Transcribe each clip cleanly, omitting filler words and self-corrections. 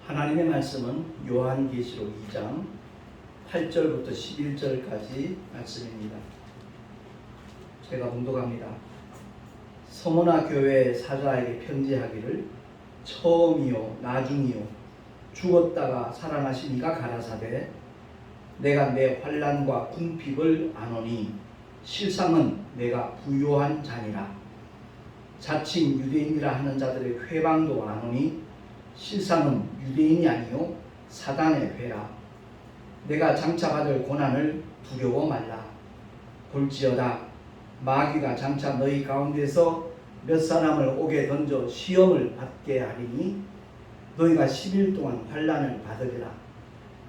하나님의 말씀은 요한계시록 2장 8절부터 11절까지 말씀입니다. 제가 봉독합니다. 서머나 교회 사자에게 편지하기를 처음이요 나중이요 죽었다가 살아나신 이가 가라사대 내가 내 환난과 궁핍을 아노니 실상은 내가 부요한 자니라. 자칭 유대인이라 하는 자들의 회방도 아노니 실상은 유대인이 아니요 사단의 회라. 내가 장차 받을 고난을 두려워 말라. 볼지어다 마귀가 장차 너희 가운데서 몇 사람을 옥에 던져 시험을 받게 하리니 너희가 10일 동안 환난을 받으리라.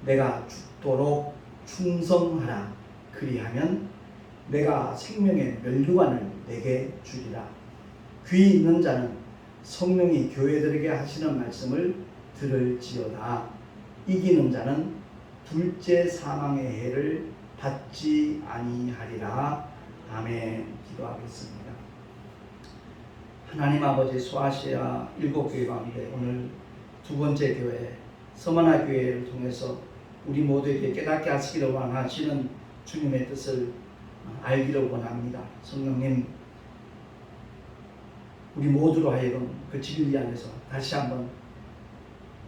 내가 죽도록 충성하라. 그리하면 내가 생명의 멸류관을 내게 주리라. 귀 있는 자는 성령이 교회들에게 하시는 말씀을 들을지어다. 이기는 자는 둘째 사망의 해를 받지 아니하리라. 아멘. 기도하겠습니다. 하나님 아버지, 소아시아 7교회 가운데 오늘 두 번째 교회 서머나 교회를 통해서 우리 모두에게 깨닫게 하시기를 원하시는 주님의 뜻을 알기를 원합니다. 성령님, 우리 모두로 하여금 그 진리 안에서 다시 한번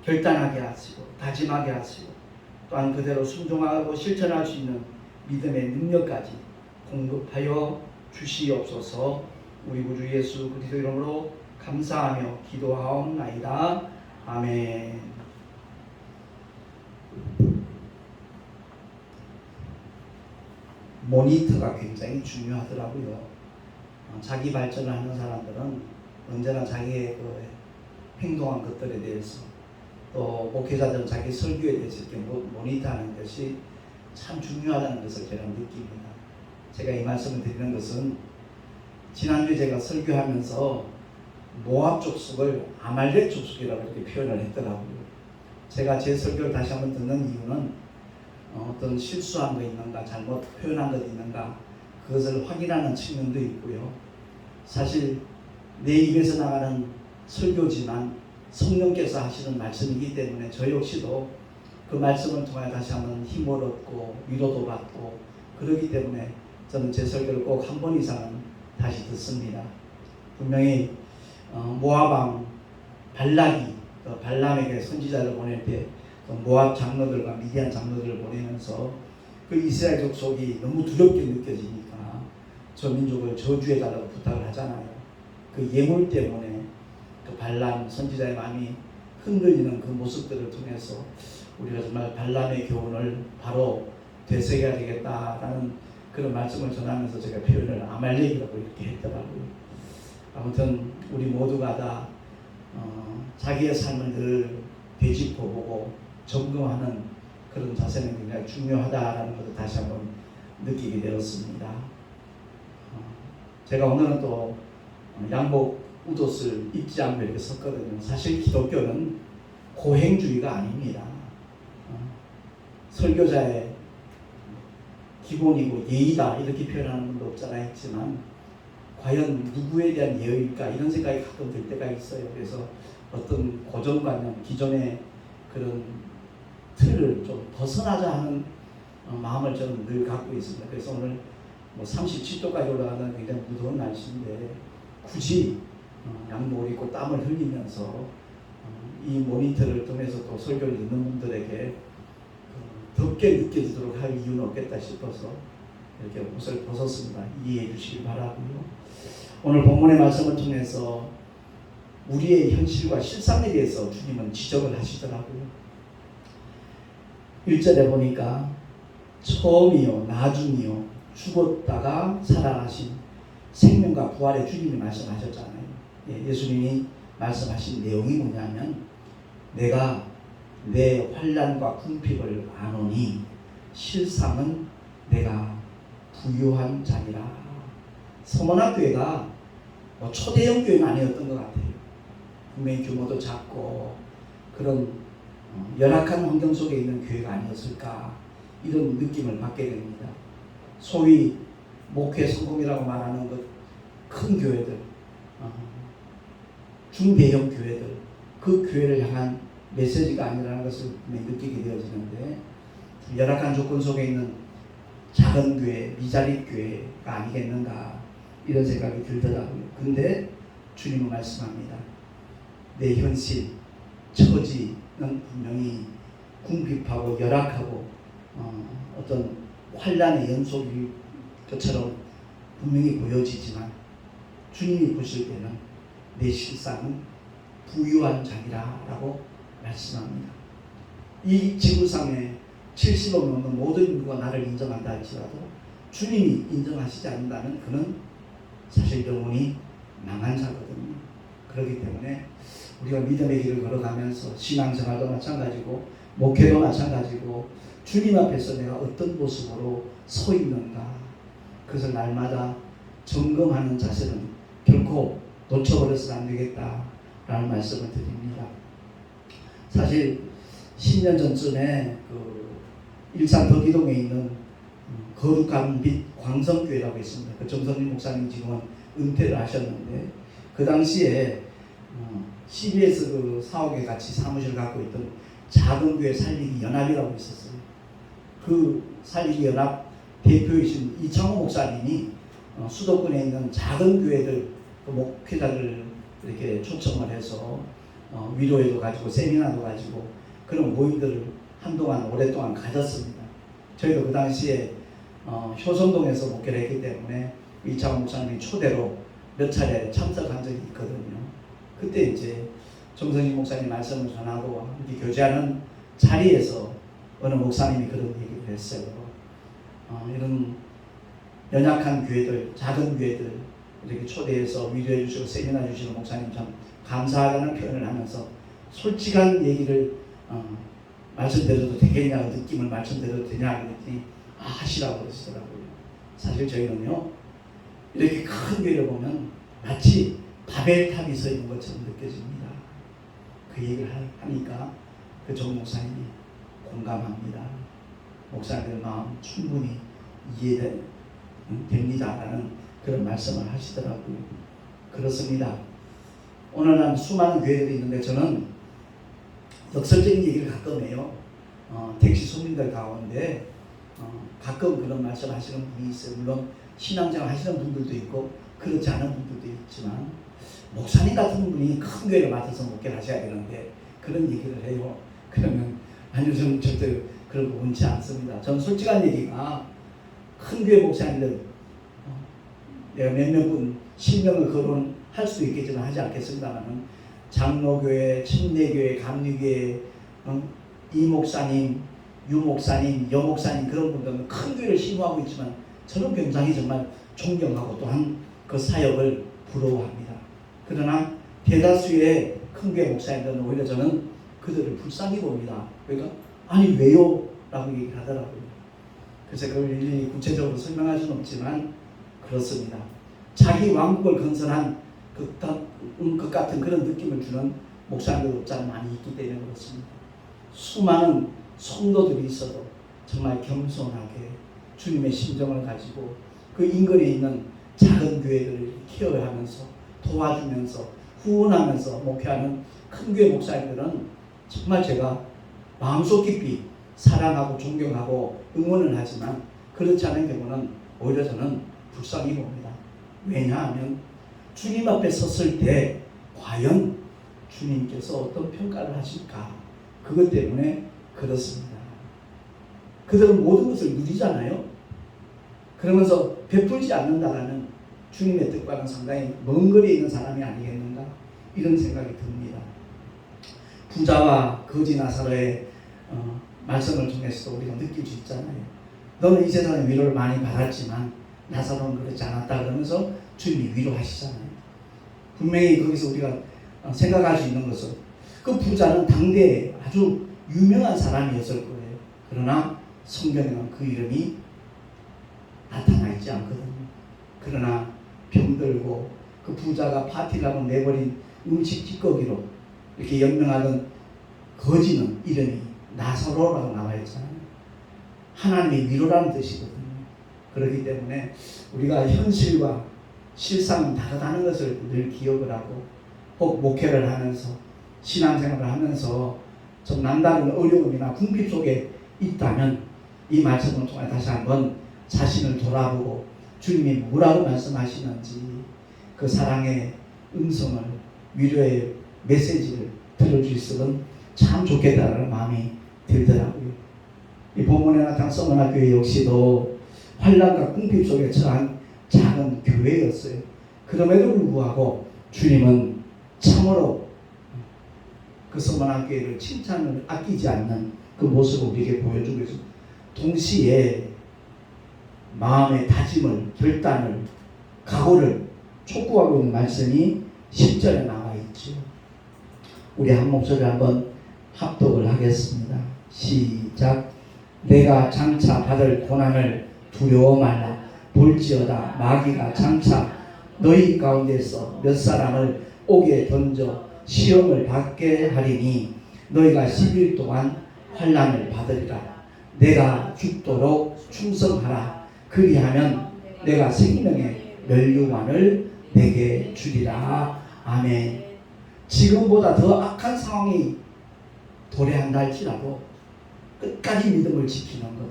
결단하게 하시고 다짐하게 하시고 또한 그대로 순종하고 실천할 수 있는 믿음의 능력까지 공급하여 주시옵소서. 우리 구주 예수 그리스도 이름으로 감사하며 기도하옵나이다. 아멘. 모니터가 굉장히 중요하더라고요. 자기 발전을 하는 사람들은 언제나 자기의 그 행동한 것들에 대해서 또 목회자들은 자기 설교에 대해서 이렇게 모니터하는 것이 참 중요하다는 것을 제가 느낍니다. 제가 이 말씀을 드리는 것은 지난주에 제가 설교하면서 모압 족속을 아말렉 족속이라고 이렇게 표현을 했더라고요. 제가 제 설교를 다시 한번 듣는 이유는 어떤 실수한 거 있는가, 잘못 표현한 것 있는가, 그것을 확인하는 측면도 있고요. 사실 내 입에서 나가는 설교지만 성령께서 하시는 말씀이기 때문에 저 역시도 그 말씀을 통해 다시 한번 힘을 얻고 위로도 받고 그러기 때문에 저는 제 설교를 꼭 한 번 이상은 다시 듣습니다. 분명히 모압왕 발락이 발람에게 선지자를 보낼 때 모압 장로들과 미디안 장로들을 보내면서 그 이스라엘 족속이 너무 두렵게 느껴지니까 저 민족을 저주해달라고 부탁을 하잖아요. 그 예물 때문에 그 발람 선지자의 마음이 흔들리는 그 모습들을 통해서 우리가 정말 발람의 교훈을 바로 되새겨야 되겠다라는 그런 말씀을 전하면서 제가 표현을 아말렉이라고 이렇게 했더라고요. 아무튼 우리 모두가 다 자기의 삶을 늘 되짚어보고 점검하는 그런 자세는 굉장히 중요하다라는 것을 다시 한번 느끼게 되었습니다. 제가 오늘은 또 양복 웃옷을 입지 않고 이렇게 섰거든요. 사실 기독교는 고행주의가 아닙니다. 설교자의 기본이고 예의다 이렇게 표현하는 분도 없잖아 했지만 과연 누구에 대한 예의일까 이런 생각이 가끔 들 때가 있어요. 그래서 어떤 고정관념, 기존의 그런 틀을 좀 벗어나자 하는 마음을 저는 늘 갖고 있습니다. 그래서 오늘 37도까지 올라가는 굉장히 무더운 날씨인데 굳이 양복을 입고 땀을 흘리면서 이 모니터를 통해서 또 설교를 듣는 분들에게 덥게 느껴지도록 할 이유는 없겠다 싶어서 이렇게 옷을 벗었습니다. 이해해 주시기 바라고요. 오늘 본문의 말씀을 통해서 우리의 현실과 실상에 대해서 주님은 지적을 하시더라고요. 1절에 보니까 처음이요 나중이요 죽었다가 살아나신 생명과 부활의 주님이 말씀하셨잖아요. 예수님이 말씀하신 내용이 뭐냐면 내가 내 환난과 궁핍을 아노니 실상은 내가 부요한 자니라. 서머나 교회가 초대형 교회는 아니었던 것 같아요. 분명히 규모도 작고 그런 열악한 환경 속에 있는 교회가 아니었을까 이런 느낌을 받게 됩니다. 소위 목회 성공이라고 말하는 그 큰 교회들, 중대형 교회들, 그 교회를 향한 메시지가 아니라는 것을 느끼게 되어지는데, 열악한 조건 속에 있는 작은 교회, 미자립 교회가 아니겠는가 이런 생각이 들더라고요. 근데 주님은 말씀합니다. 내 현실, 처지는 분명히 궁핍하고 열악하고 어떤 환란의 연속일 것처럼 분명히 보여지지만 주님이 보실 때는 내 실상은 부유한 자기라라고 말씀합니다. 이 지구상에 70억 넘는 모든 인구가 나를 인정한다 할지라도 주님이 인정하시지 않는다면 그는 사실 영혼이 망한 자거든요. 그렇기 때문에 우리가 믿음의 길을 걸어가면서 신앙생활도 마찬가지고 목회도 마찬가지고 주님 앞에서 내가 어떤 모습으로 서 있는가, 그것을 날마다 점검하는 자세는 결코 놓쳐버려서는 안 되겠다라는 말씀을 드립니다. 사실 10년 전쯤에 일산 덕이동에 있는 거룩한 빛 광성교회라고 있습니다. 그 정선민 목사님 지금은 은퇴를 하셨는데, 그 당시에 CBS 그 사옥에 같이 사무실을 갖고 있던 작은 교회 살리기 연합이라고 있었어요. 그 살리기 연합 대표이신 이창호 목사님이 수도권에 있는 작은 교회들 그 목회자들 이렇게 초청을 해서 위로회도 가지고 세미나도 가지고 그런 모임들을 한동안 오랫동안 가졌습니다. 저희도 그 당시에 효성동에서 목회를 했기 때문에 이창호 목사님이 초대로 몇 차례 참석한 적이 있거든요. 그때 이제 정성희 목사님 말씀을 전하고 이렇게 교제하는 자리에서 어느 목사님이 그런 얘기를 했어요. 이런 연약한 교회들, 작은 교회들 이렇게 초대해서 위로해 주시고 세미나 주시는 목사님 참 감사하다는 표현을 하면서 솔직한 얘기를 말씀드려도 되겠냐, 느낌을 말씀드려도 되냐 그랬더니 하시라고 그러시더라고요. 사실 저희는요, 이렇게 큰 교회를 보면 마치 바벨탑이 서 있는 것처럼 느껴집니다. 그 얘기를 하니까 그 정 목사님이 공감합니다. 목사님의 마음 충분히 이해됩니다라는 그런 말씀을 하시더라고요. 그렇습니다. 오늘 난 수많은 교회들이 있는데 저는 역설적인 얘기를 가끔 해요. 택시 손님들 가운데 가끔 그런 말씀 하시는 분이 있어요. 물론 신앙생활 하시는 분들도 있고 그렇지 않은 분들도 있지만, 목사님 같은 분이 큰 교회를 맡아서 목회를 하셔야 되는데 그런 얘기를 해요. 그러면 아니요, 저는 절대 그런 거 원치 않습니다. 저는 솔직한 얘기가, 큰 교회 목사님들 내가 몇몇 분 실명을 거론할 수도 있겠지만 하지 않겠습니다만, 장로교회, 침례교회, 감리교회, 이 목사님, 유 목사님, 여 목사님, 그런 분들은 큰 교회를 심호하고 있지만 저는 굉장히 정말 존경하고 또한 그 사역을 부러워합니다. 그러나 대다수의 큰 교회 목사님들은 오히려 저는 그들을 불쌍히 봅니다. 그러니까 아니 왜요? 라고 얘기를 하더라고요. 그래서 그걸 일일이 구체적으로 설명할 수는 없지만 그렇습니다. 자기 왕국을 건설한 것 같은 그런 느낌을 주는 목사님들 없잖아 많이 있기 때문에 그렇습니다. 수많은 성도들이 있어도 정말 겸손하게 주님의 심정을 가지고 그 인근에 있는 작은 교회들을 케어하면서 도와주면서 후원하면서 목회하는 큰 교회 목사님들은 정말 제가 마음속 깊이 사랑하고 존경하고 응원을 하지만, 그렇지 않은 경우는 오히려 저는 불쌍히 봅니다. 왜냐하면 주님 앞에 섰을 때 과연 주님께서 어떤 평가를 하실까, 그것 때문에 그렇습니다. 그들은 모든 것을 누리잖아요. 그러면서 베풀지 않는다라는 주님의 뜻과는 상당히 먼 거리에 있는 사람이 아니겠는가, 이런 생각이 듭니다. 부자와 거지 나사로의 말씀을 통해서도 우리가 느낄 수 있잖아요. 너는 이 세상에 위로를 많이 받았지만 나사로는 그렇지 않았다 그러면서 주님이 위로하시잖아요. 분명히 거기서 우리가 생각할 수 있는 것은 그 부자는 당대에 아주 유명한 사람이었을 거예요. 그러나 성경에는 그 이름이 나타나 있지 않거든요. 그러나 병들고 그 부자가 파티를 하고 내버린 음식 찌꺼기로 이렇게 연명하던 거지는 이름이 나사로라고 나와 있잖아요. 하나님의 위로라는 뜻이거든요. 그렇기 때문에 우리가 현실과 실상은 다르다는 것을 늘 기억을 하고, 꼭 목회를 하면서 신앙생활을 하면서 좀 남다른 어려움이나 궁핍 속에 있다면 이 말씀을 통해 다시 한번 자신을 돌아보고 주님이 뭐라고 말씀하시는지 그 사랑의 음성을, 위로의 메시지를 들을 수 있으면 참 좋겠다는 마음이 들더라고요. 이 본문에 나타난 서머나 교회 역시도 환난과 궁핍 속에 처한 작은 교회였어요. 그럼에도 불구하고 주님은 참으로 그 서머나 교회를 칭찬을 아끼지 않는 그 모습을 우리에게 보여주고 있습니다. 동시에 마음의 다짐을, 결단을, 각오를 촉구하고 있는 말씀이 10절에 나와 있죠. 우리 한 목소리를 한번 합독을 하겠습니다. 시작. 내가 장차 받을 고난을 두려워 말라. 볼지어다 마귀가 장차 너희 가운데서 몇 사람을 옥에 던져 시험을 받게 하리니 너희가 10일 동안 환난을 받으리라. 내가 죽도록 충성하라. 그리하면 내가 생명의 면류관을 내게 주리라. 아멘. 지금보다 더 악한 상황이 도래한다 할지라도 끝까지 믿음을 지키는 것,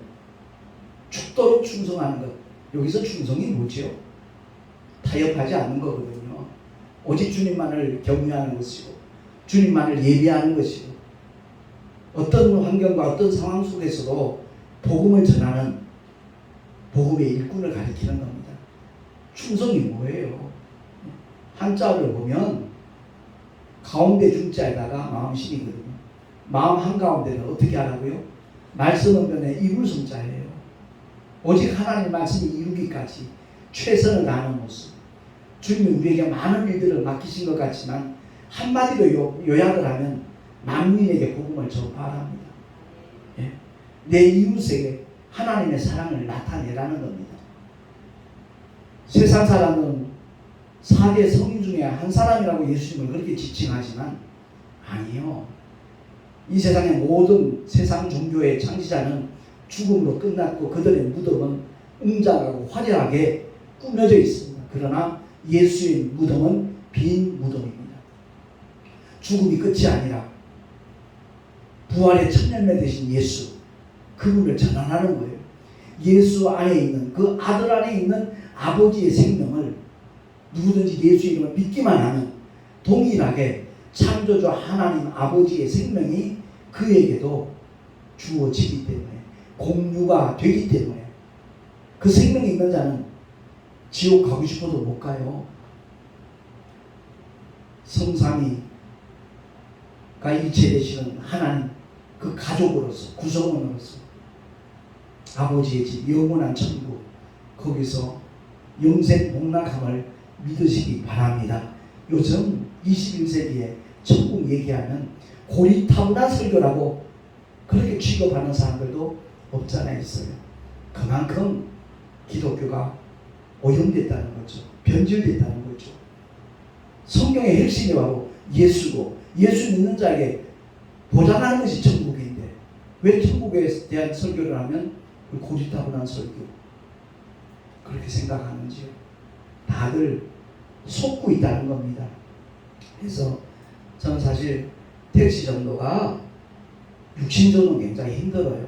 죽도록 충성하는 것. 여기서 충성이 뭐지요? 타협하지 않는 거거든요. 오직 주님만을 경외하는 것이고 주님만을 예비하는 것이고 어떤 환경과 어떤 상황 속에서도 복음을 전하는 복음의 일꾼을 가리키는 겁니다. 충성이 뭐예요? 한자를 보면 가운데 중자에다가 마음심이거든요. 마음 한가운데는 어떻게 하라고요? 말씀은 변에 이불성자예요. 오직 하나님 말씀이 이루기까지 최선을 다하는 모습. 주님이 우리에게 많은 일들을 맡기신 것 같지만 한마디로 요약을 하면 만민에게 복음을 전파합니다. 예? 내 이웃에게 하나님의 사랑을 나타내라는 겁니다. 세상 사람은 4대 성인 중에 한 사람이라고 예수님을 그렇게 지칭하지만 아니요. 이 세상의 모든 세상 종교의 창시자는 죽음으로 끝났고 그들의 무덤은 웅장하고 화려하게 꾸며져 있습니다. 그러나 예수의 무덤은 빈 무덤입니다. 죽음이 끝이 아니라 부활의 천년매 되신 예수, 그분을 전환하는 거예요. 예수 안에 있는, 그 아들 안에 있는 아버지의 생명을 누구든지 예수 이름을 믿기만 하면 동일하게 창조주 하나님 아버지의 생명이 그에게도 주어지기 때문에, 공유가 되기 때문에 그 생명이 있는 자는 지옥 가고 싶어도 못 가요. 성삼위가 일체 되시는 하나님, 그 가족으로서, 구성원으로서 아버지의 집, 영원한 천국, 거기서 영생 복락함을 믿으시기 바랍니다. 요즘 21세기에 천국 얘기하면 고리타분한 설교라고 그렇게 취급하는 사람들도 없잖아 있어요. 그만큼 기독교가 오염됐다는 거죠. 변질됐다는 거죠. 성경의 핵심이 바로 예수고, 예수 믿는 자에게 보장하는 것이 천국인데 왜 천국에 대한 설교를 하면 고리타분한 설교 그렇게 생각하는지요? 다들 속고 있다는 겁니다. 그래서 저는 사실 택시 정도가 육신적으로 굉장히 힘들어요.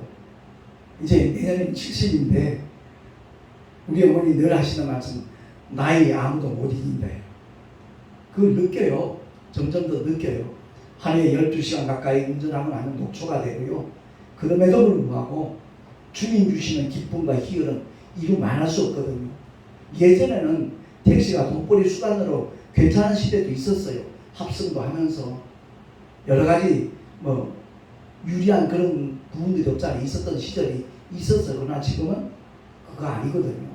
이제 내년에 70인데 우리 어머니 늘 하시는 말씀, 나이 아무도 못 이긴대. 그걸 느껴요. 점점 더 느껴요. 하루에 12시간 가까이 운전하고 나면 녹초가 되고요. 그럼에도 불구하고 주님 주시는 기쁨과 희열은 이루 말할 수 없거든요. 예전에는 택시가 돈벌이 수단으로 괜찮은 시대도 있었어요. 합성도 하면서 여러 가지 유리한 그런 부분들이 없잖아요. 있었던 시절이 있었어요. 그러나 지금은 그거 아니거든요.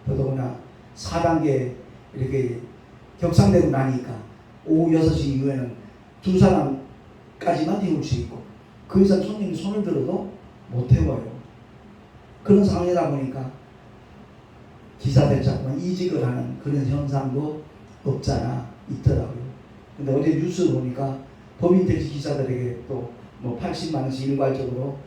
더더구나 4단계 이렇게 격상되고 나니까 오후 6시 이후에는 두 사람까지만 태울 수 있고 그 이상 손님이 손을 들어도 못 태워요. 그런 상황이다 보니까 기사들 자꾸만 이직을 하는 그런 현상도 없잖아 있더라고요. 근데 어제 뉴스 보니까 법인 택시 기사들에게 또 80만 원씩 일괄적으로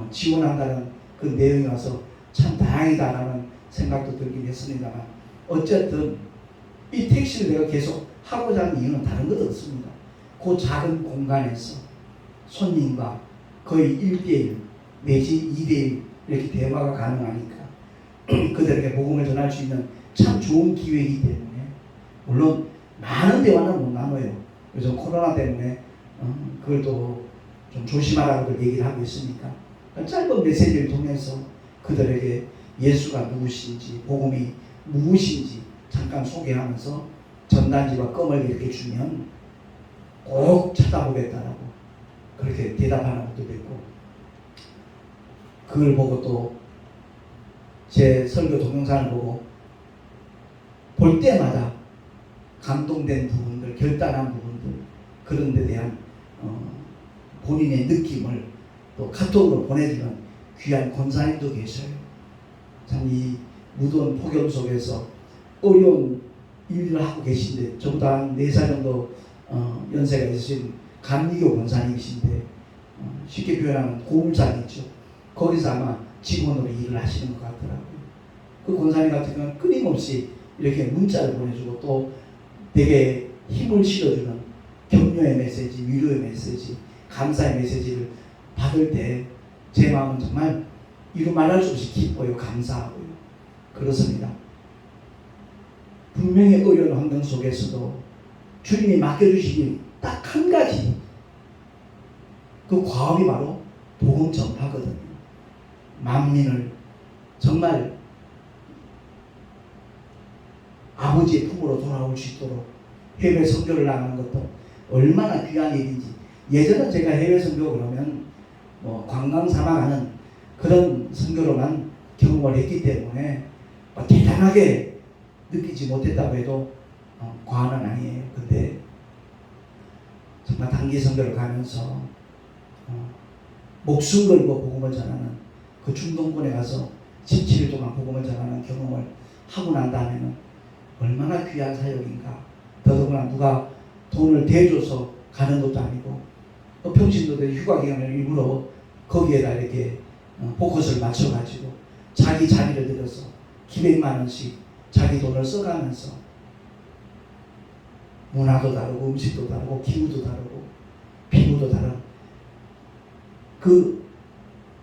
지원한다는 그 내용이 와서 참 다행이다라는 생각도 들긴 했습니다만 어쨌든 이 택시를 내가 계속 하고자 하는 이유는 다른 것 없습니다. 그 작은 공간에서 손님과 거의 1대1 내지 2대1 이렇게 대화가 가능하니까 그들에게 복음을 전할 수 있는 참 좋은 기회이기 때문에 물론 많은 대화는 못 나눠요. 요즘 코로나 때문에 그걸 또 좀 조심하라고 얘기를 하고 있으니까 짧은 메시지를 통해서 그들에게 예수가 누구신지 복음이 무엇인지 잠깐 소개하면서 전단지와 껌을 이렇게 주면 꼭 찾아보겠다라고 그렇게 대답하는 것도 있고 그걸 보고 또 제 설교 동영상을 보고 볼 때마다 감동된 부분들, 결단한 부분들 그런 데 대한 본인의 느낌을 또 카톡으로 보내주는 귀한 권사님도 계셔요. 참 이 무더운 폭염 속에서 어려운 일을 하고 계신데 저보다 한 4살 정도 연세가 있으신 감리교 권사님이신데 쉽게 표현하면 고물상이죠. 거기서 아마 직원으로 일을 하시는 것 같더라고요. 그 권사님 같은 경우는 끊임없이 이렇게 문자를 보내주고 또 되게 힘을 실어주는 격려의 메시지, 위로의 메시지, 감사의 메시지를 받을 때 제 마음은 정말 이루 말할 수 없이 기뻐요. 감사하고요. 그렇습니다. 분명히 어려운 환경 속에서도 주님이 맡겨주시기 딱 한 가지 그 과업이 바로 복음 전파거든요. 만민을 정말 아버지의 품으로 돌아올 수 있도록 해외 선교를 나가는 것도 얼마나 귀한 일인지. 예전에 제가 해외 선교 그러면 뭐 관광 삼아가는 그런 선교로만 경험을 했기 때문에 대단하게 느끼지 못했다고 해도 과언은 아니에요. 근데 정말 단기 선교를 가면서 목숨 걸고 복음을 전하는 그 중동권에 가서 17일 동안 복음을 전하는 경험을 하고 난 다음에는 얼마나 귀한 사역인가. 더더구나 누가 돈을 대줘서 가는 것도 아니고 또 평신도들 휴가 기간을 일부러 거기에다 이렇게 포커스를 맞춰가지고 자기 자리를 들여서 기백만 원씩 자기 돈을 써가면서 문화도 다르고 음식도 다르고 기후도 다르고 피부도 다른 그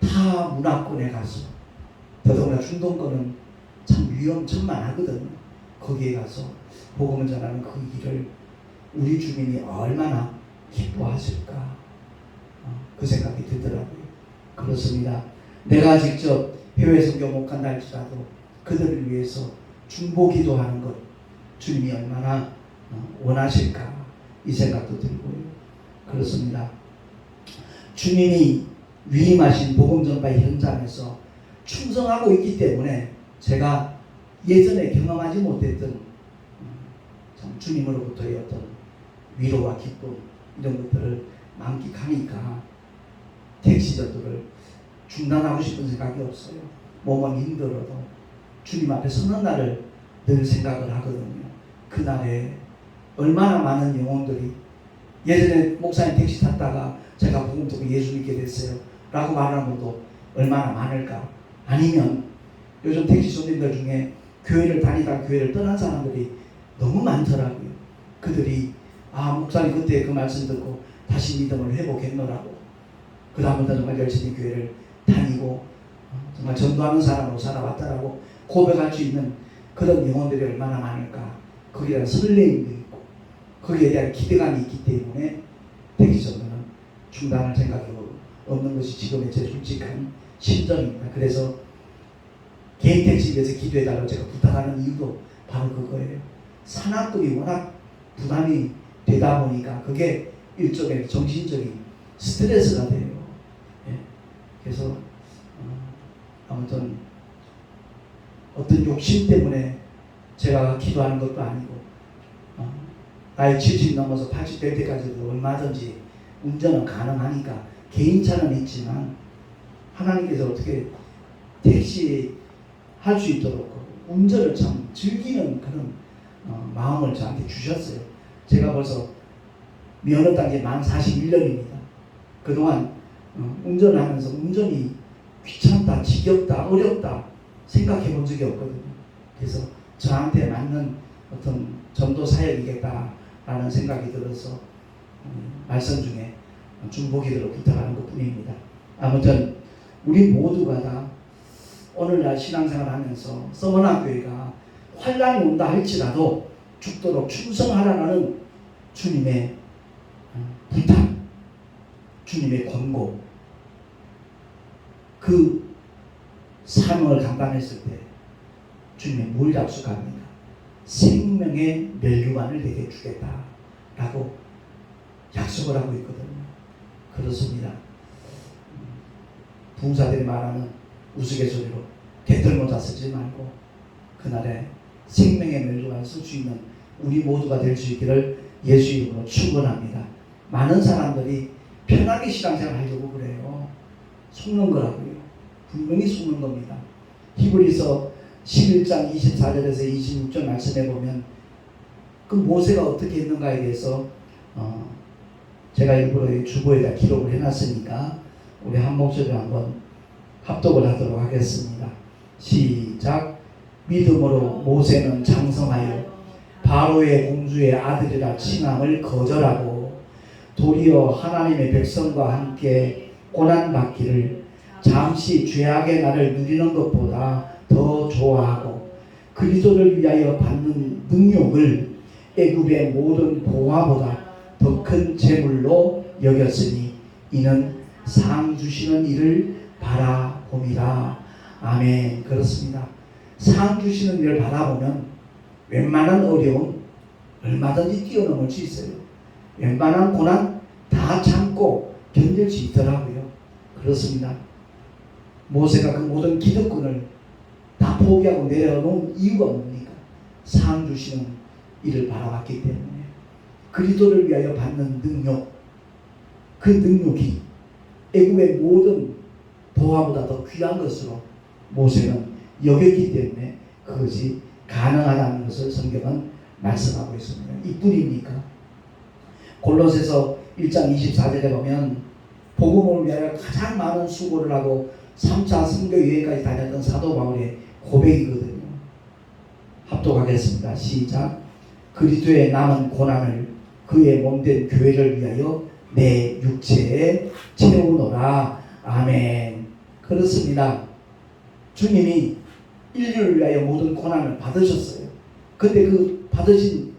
타 문화권에 가서 더더구나 중동권은 참 위험천만하거든요. 거기에 가서 복음을 전하는 그 일을 우리 주민이 얼마나 기뻐하실까 그 생각이 들더라고요. 그렇습니다. 내가 직접 해외 선교 못 간다 할지라도 그들을 위해서 중보 기도하는 것 주님이 얼마나 원하실까 이 생각도 들고요. 그렇습니다. 주님이 위임하신 복음 전파의 현장에서 충성하고 있기 때문에 제가 예전에 경험하지 못했던 참 주님으로부터의 어떤 위로와 기쁨 이런 것들을 만끽하니까 택시 전도를 중단하고 싶은 생각이 없어요. 몸은 힘들어도 주님 앞에 서는 날을 늘 생각을 하거든요. 그날에 얼마나 많은 영혼들이 예전에 목사님 택시 탔다가 제가 복음 듣고 예수 믿게 됐어요 라고 말하는 분도 얼마나 많을까. 아니면 요즘 택시 손님들 중에 교회를 다니다 교회를 떠난 사람들이 너무 많더라고요. 그들이 목사님 그때 그 말씀 듣고 다시 믿음을 회복했노라고 그 다음부터 정말 열심히 교회를 다니고 정말 전도하는 사람으로 살아왔다라고 고백할 수 있는 그런 영혼들이 얼마나 많을까. 거기에 대한 설레임도 있고 거기에 대한 기대감이 있기 때문에 택시 전도는 중단할 생각이 없는 것이 지금의 제 솔직한 심정입니다. 그래서 개인 택시에서 기도해달라고 제가 부탁하는 이유도 바로 그거예요. 산학금이 워낙 부담이 되다 보니까 그게 일종의 정신적인 스트레스가 돼요. 예. 그래서 아무튼 어떤 욕심 때문에 제가 기도하는 것도 아니고 나이 70 넘어서 80 될 때까지도 얼마든지 운전은 가능하니까 개인차는 있지만 하나님께서 어떻게 택시 할 수 있도록 운전을 참 즐기는 그런 마음을 저한테 주셨어요. 제가 벌써 면허 딴지 만 41년입니다. 그동안 운전을 하면서 운전이 귀찮다, 지겹다, 어렵다 생각해 본 적이 없거든요. 그래서 저한테 맞는 어떤 전도 사역이겠다라는 생각이 들어서 말씀 중에 중보기도로 부탁하는 것뿐입니다. 아무튼 우리 모두가 다 오늘날 신앙생활 하면서 서머나 교회가 환란이 온다 할지라도 죽도록 충성하라는 주님의 부탁, 주님의 권고, 그 사명을 감당했을 때 주님이 뭘 약속합니까? 생명의 면류관을 내게 주겠다라고 약속을 하고 있거든요. 그렇습니다. 부흥사들이 말하는 우스갯소리로 개털모자 쓰지 말고 그날에 생명의 면류관을 쓸 수 있는 우리 모두가 될 수 있기를 예수 이름으로 축원합니다. 많은 사람들이 편하게 신앙생활 하려고 그래요. 속는 거라고요. 분명히 속는 겁니다. 히브리서 11장 24절에서 26절 말씀해 보면 그 모세가 어떻게 했는가에 대해서 제가 일부러 주보에다 기록을 해놨으니까 우리 한 목소리로 한번 합독을 하도록 하겠습니다. 시작. 믿음으로 모세는 장성하여 바로의 공주의 아들이라 칭함을 거절하고 도리어 하나님의 백성과 함께 고난받기를 잠시 죄악의 날을 누리는 것보다 더 좋아하고 그리스도를 위하여 받는 능욕을 애굽의 모든 보화보다 더 큰 재물로 여겼으니 이는 상 주시는 이를 바라봄이라. 아멘. 그렇습니다. 상 주시는 이를 바라보면 웬만한 어려움 얼마든지 뛰어넘을 수 있어요. 웬만한 고난 다 참고 견딜 수 있더라고요. 그렇습니다. 모세가 그 모든 기득권을 다 포기하고 내려놓은 이유가 뭡니까? 상 주시는 이를 바라봤기 때문에 그리스도를 위하여 받는 능력, 그 능력이 애굽의 모든 보화보다 더 귀한 것으로 모세는 여겼기 때문에 그것이 가능하다는 것을 성경은 말씀하고 있습니다. 이뿐입니까? 골로새서 1장 24절에 보면 복음을 위하여 가장 많은 수고를 하고 3차 선교 여행까지 다녔던 사도 바울의 고백이거든요. 합독하겠습니다. 시작. 그리스도의 남은 고난을 그의 몸된 교회를 위하여 내 육체에 채우노라. 아멘. 그렇습니다. 주님이 인류를 위하여 모든 고난을 받으셨어요. 근데 그 받으신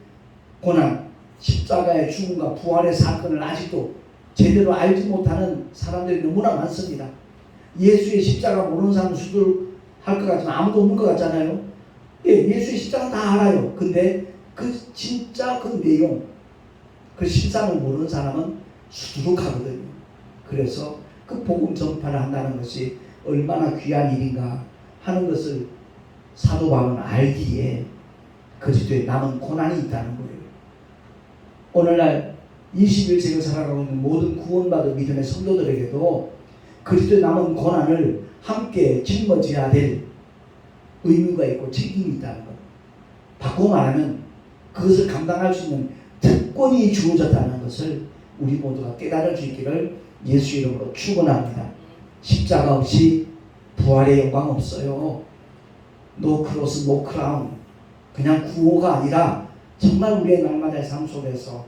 고난, 십자가의 죽음과 부활의 사건을 아직도 제대로 알지 못하는 사람들이 너무나 많습니다. 예수의 십자가 모르는 사람은 수두룩할 것 같지만 아무도 없는 것 같잖아요. 예, 예수의 십자가 다 알아요. 근데 그 진짜 그 내용, 그 실상을 모르는 사람은 수두룩하거든요. 그래서 그 복음 전파를 한다는 것이 얼마나 귀한 일인가 하는 것을 사도 바울은 알기에 그리스도에 남은 고난이 있다는 거예요. 오늘날 21세기를 살아가고 있는 모든 구원받은 믿음의 성도들에게도 그리스도에 남은 고난을 함께 짊어져야 될 의무가 있고 책임이 있다는 것. 바꾸고 말하면 그것을 감당할 수 있는 특권이 주어졌다는 것을 우리 모두가 깨달을 수 있기를 예수 이름으로 축원합니다. 십자가 없이 부활의 영광 없어요. 노 크로스 노 크라운. 그냥 구호가 아니라 정말 우리의 날마다의 삶 속에서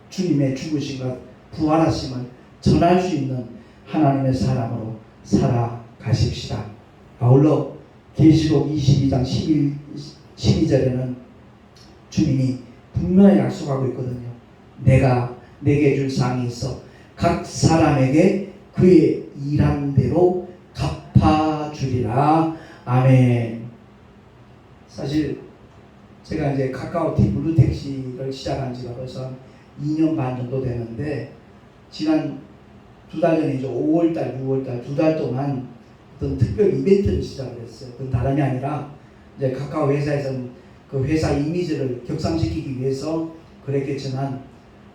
주님의 죽으심과 부활하심을 전할 수 있는 하나님의 사람으로 살아가십시다. 아울러 계시록 22장 12절에는 주님이 분명히 약속하고 있거든요. 내가 내게 줄 상이 있어 각 사람에게 그의 일한 대로 갚아주리라. 아멘. 사실 제가 이제 카카오티 블루택시를 시작한 지가 벌써 2년 반 정도 되는데 지난 2달 전이죠. 5월달, 6월달 2달 동안 어떤 특별 이벤트를 시작을 했어요. 그건 다름이 아니라 이제 카카오 회사에서는 그 회사 이미지를 격상시키기 위해서 그랬겠지만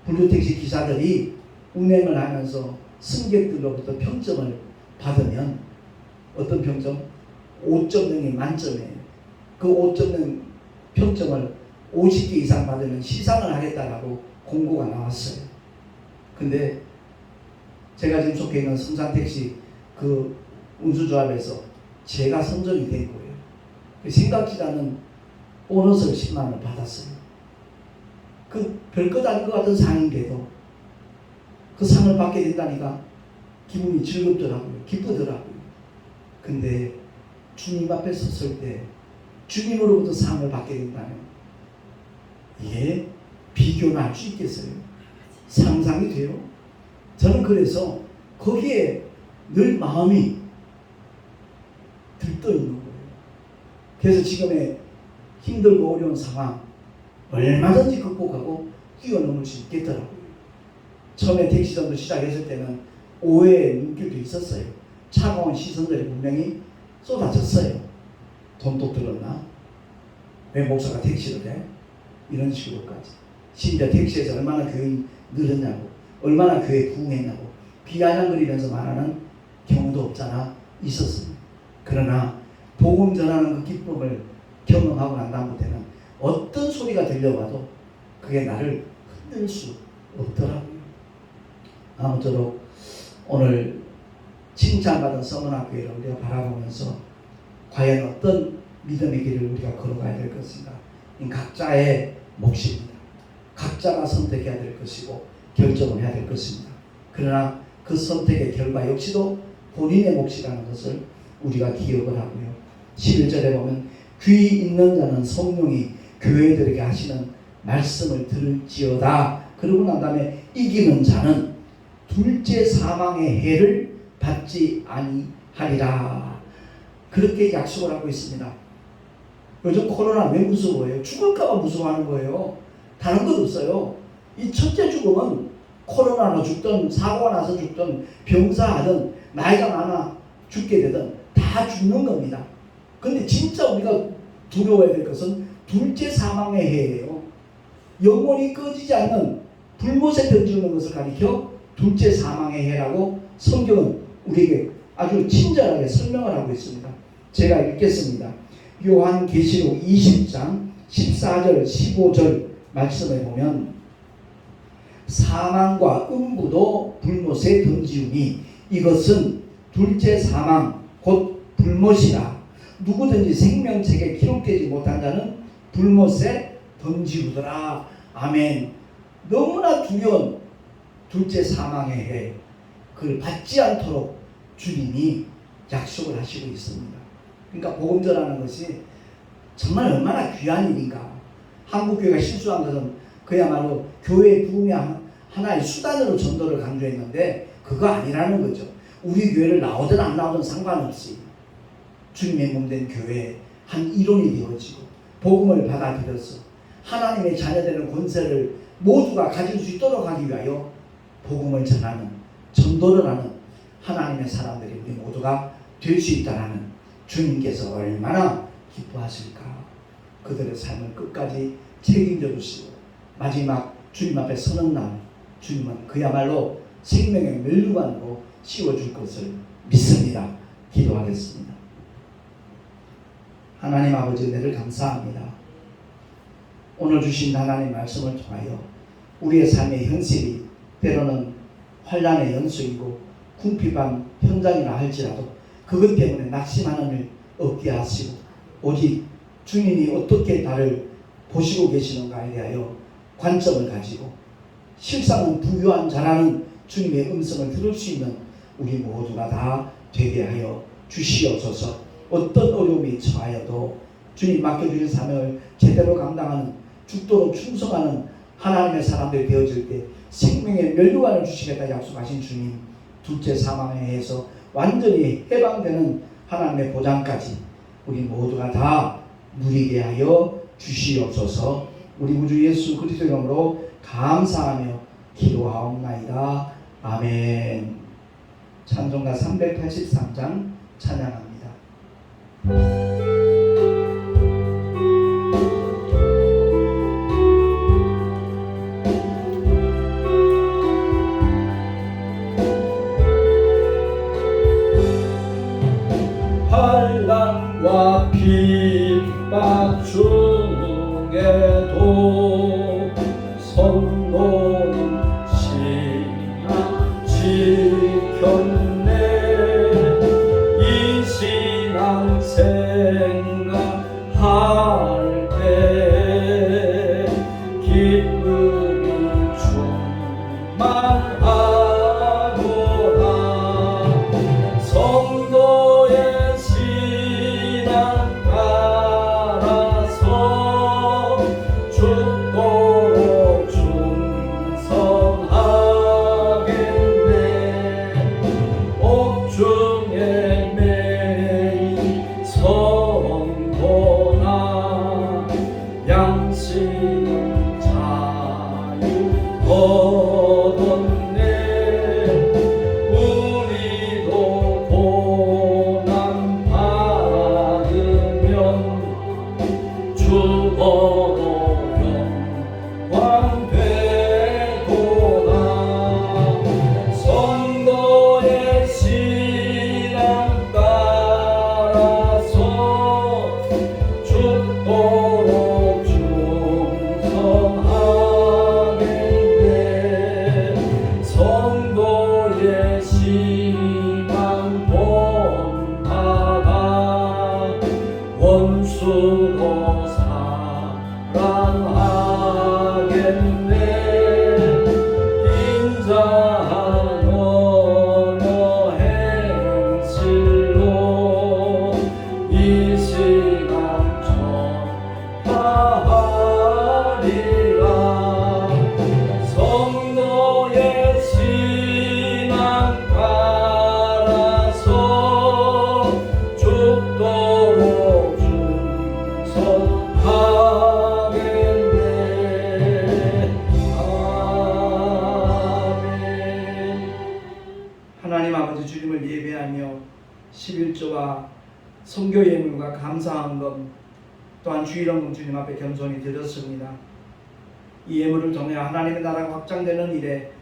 블루택시 기사들이 운행을 하면서 승객들로부터 평점을 받으면 어떤 평점? 5.0이 만점이에요. 그 5.0 평점을 50개 이상 받으면 시상을 하겠다라고 공고가 나왔어요. 근데 제가 지금 속해 있는 성산택시 그 운수조합에서 제가 선정이 된 거예요. 생각지 않은 보너스를 10만 원을 받았어요. 그 별것 아닌 것 같은 상인데도 그 상을 받게 된다니까 기분이 즐겁더라고요. 기쁘더라고요. 근데 주님 앞에 섰을 때 주님으로부터 상을 받게 된다면 이게 비교는 할 수 있겠어요? 상상이 돼요? 저는 그래서 거기에 늘 마음이 들떠 있는 거예요. 그래서 지금의 힘들고 어려운 상황 얼마든지 극복하고 뛰어넘을 수 있겠더라고요. 처음에 택시전도 시작했을 때는 오해의 눈길도 있었어요. 차가운 시선들이 분명히 쏟아졌어요. 돈도 들었나? 왜 목사가 택시를 해? 이런 식으로까지. 심지어 택시에서 얼마나 교회 늘었냐고, 얼마나 교회 부흥했냐고 비아냥거리면서 말하는 경우도 없잖아. 있었어요. 그러나 복음 전하는 그 기쁨을 경험하고 난 다음부터는 어떤 소리가 들려와도 그게 나를 흔들 수 없더라고요. 아무쪼록 오늘 칭찬받은 서문학교회를 우리가 바라보면서 과연 어떤 믿음의 길을 우리가 걸어가야 될 것인가. 각자의 몫입니다. 각자가 선택해야 될 것이고 결정을 해야 될 것입니다. 그러나 그 선택의 결과 역시도 본인의 몫이라는 것을 우리가 기억을 하고요. 11절에 보면 귀 있는 자는 성령이 교회들에게 하시는 말씀을 들을지어다. 그러고 난 다음에 이기는 자는 둘째 사망의 해를 받지 아니하리라. 그렇게 약속을 하고 있습니다. 요즘 코로나 왜 무서워해요? 죽을까봐 무서워하는 거예요. 다른 것 없어요. 이 첫째 죽음은 코로나로 죽든 사고가 나서 죽든 병사하든 나이가 많아 죽게 되든 다 죽는 겁니다. 근데 진짜 우리가 두려워해야 될 것은 둘째 사망의 해예요. 영원히 꺼지지 않는 불못에 던지는 것을 가리켜 둘째 사망의 해라고 성경은 우리에게 아주 친절하게 설명을 하고 있습니다. 제가 읽겠습니다. 요한계시록 20장 14절 15절 말씀에 보면 사망과 음부도 불못에 던지우니 이것은 둘째 사망 곧 불못이라. 누구든지 생명책에 기록되지 못한 자는 불못에 던지우더라. 아멘. 너무나 두려운 둘째 사망의 해, 그걸 받지 않도록 주님이 약속을 하시고 있습니다. 그러니까 복음 전하는 것이 정말 얼마나 귀한 일인가. 한국교회가 실수한 것은 그야말로 교회의 부흥의 하나의 수단으로 전도를 강조했는데 그거 아니라는 거죠. 우리 교회를 나오든 안 나오든 상관없이 주님의 몸된 교회의 한 일원이 되어지고 복음을 받아들여서 하나님의 자녀되는 권세를 모두가 가질 수 있도록 하기 위하여 복음을 전하는, 전도를 하는 하나님의 사람들이 우리 모두가 될 수 있다는 주님께서 얼마나 기뻐하실까. 그들의 삶을 끝까지 책임져 주시고 마지막 주님 앞에 서는 날 주님은 그야말로 생명의 멸류관으로 씌워줄 것을 믿습니다. 기도하겠습니다. 하나님 아버지, 은혜를 감사합니다. 오늘 주신 하나님의 말씀을 통하여 우리의 삶의 현실이 때로는 환난의 연속이고 궁핍한 현장이라 할지라도 그것 때문에 낙심하는 일 없게 하시고 오직 주님이 어떻게 나를 보시고 계시는가에 대하여 관점을 가지고 실상은 부유한 자라는 주님의 음성을 들을 수 있는 우리 모두가 다 되게 하여 주시옵소서. 어떤 어려움이 처하여도 주님 맡겨주신 사명을 제대로 감당하는, 죽도록 충성하는 하나님의 사람들이 되어질 때 생명의 멸류관을 주시겠다 약속하신 주님, 둘째 사망에 의해서 완전히 해방되는 하나님의 보장까지 우리 모두가 다 누리게 하여 주시옵소서. 우리 구주 예수 그리스도의 이름으로 감사하며 기도하옵나이다. 아멘. 찬송가 383장 찬양합니다. 환난과 핍박 중에도 성도는 신앙 지켰네. 이 신앙 생각할 때 기쁨이 충만하네. 아버지 주님을 예배하며 11조와 선교 예물과 감사헌금 또한 주일헌금 주님 앞에 겸손히 드렸습니다. 이 예물을 통해 하나님의 나라가 확장되는 일에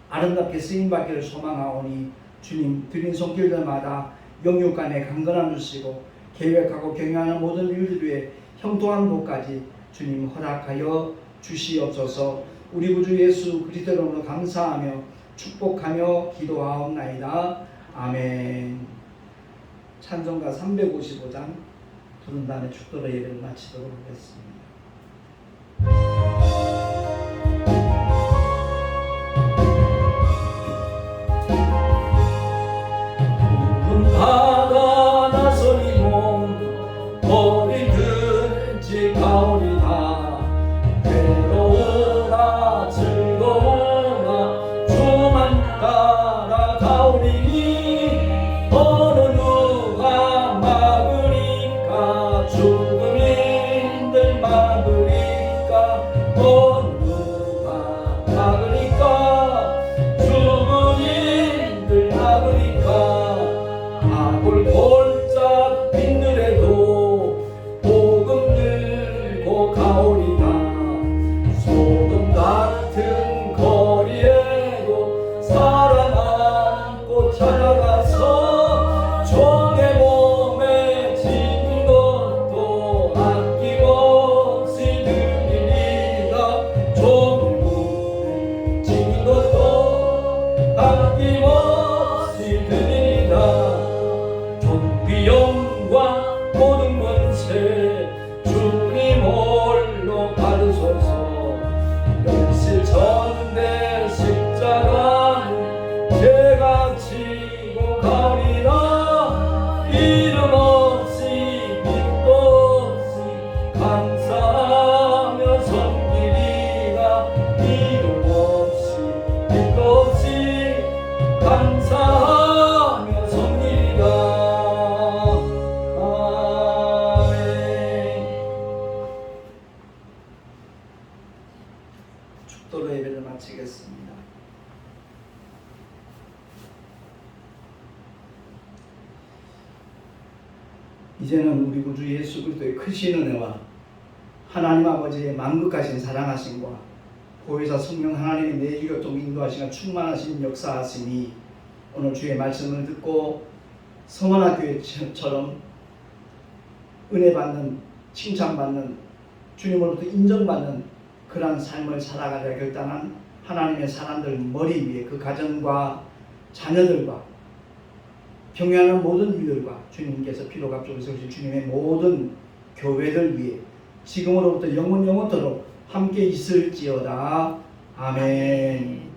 아름답게 쓰임받기를 소망하오니 주님 드린 손길들마다 영육간에 강건함 주시고 계획하고 경영하는 모든 일들 위해 형통한 복까지 주님 허락하여 주시옵소서. 우리 구주 예수 그리스도로 감사하며 축복하며 기도하옵나이다. 아멘. 찬송가 355장 부른 다음에 축도로 예배를 마치도록 하겠습니다. 바다 나서리 몸 어디든지 가오리다. 괴로우나 즐거우나 주만 따라가오리니 어느 누가 막으리까 죽음인들 막으리까 어느 누가 막으리까 죽음인들 막으리까 골짝 빈들에도 복음 들고 가오리다. 소금 같은 거리에도 살아남고 찾아가서 종의 몸에 지닌 것도 아낌없이 드리리다. 종의 몸에 지닌 것도 아낌없이 드리리다. 영광 모든 권세 주님 홀로 받으소서. 멸실 전대 십자가는 제가 지고 가리라. 이름 없이 믿고 없이 감사하며 섬기리라. 이름 없이 믿고 없이 감사하며 섬기리라. 축도로 예배를 마치겠습니다. 이제는 우리 구주 예수 그리스도의 크신 은혜와 하나님 아버지의 만극하신 사랑하심과 보혜사 성령 하나님의 내주교통 인도하시며 충만하신 역사하심이 오늘 주의 말씀을 듣고 성원아 교회처럼 은혜 받는 칭찬받는 주님으로부터 인정받는 그러한 삶을 살아가려 결단한 하나님의 사람들 머리 위에 그 가정과 자녀들과 경영하는 모든 일들과 주님께서 피로 값주고 세우신 주님의 모든 교회들 위에 지금으로부터 영원토록 함께 있을지어다. 아멘.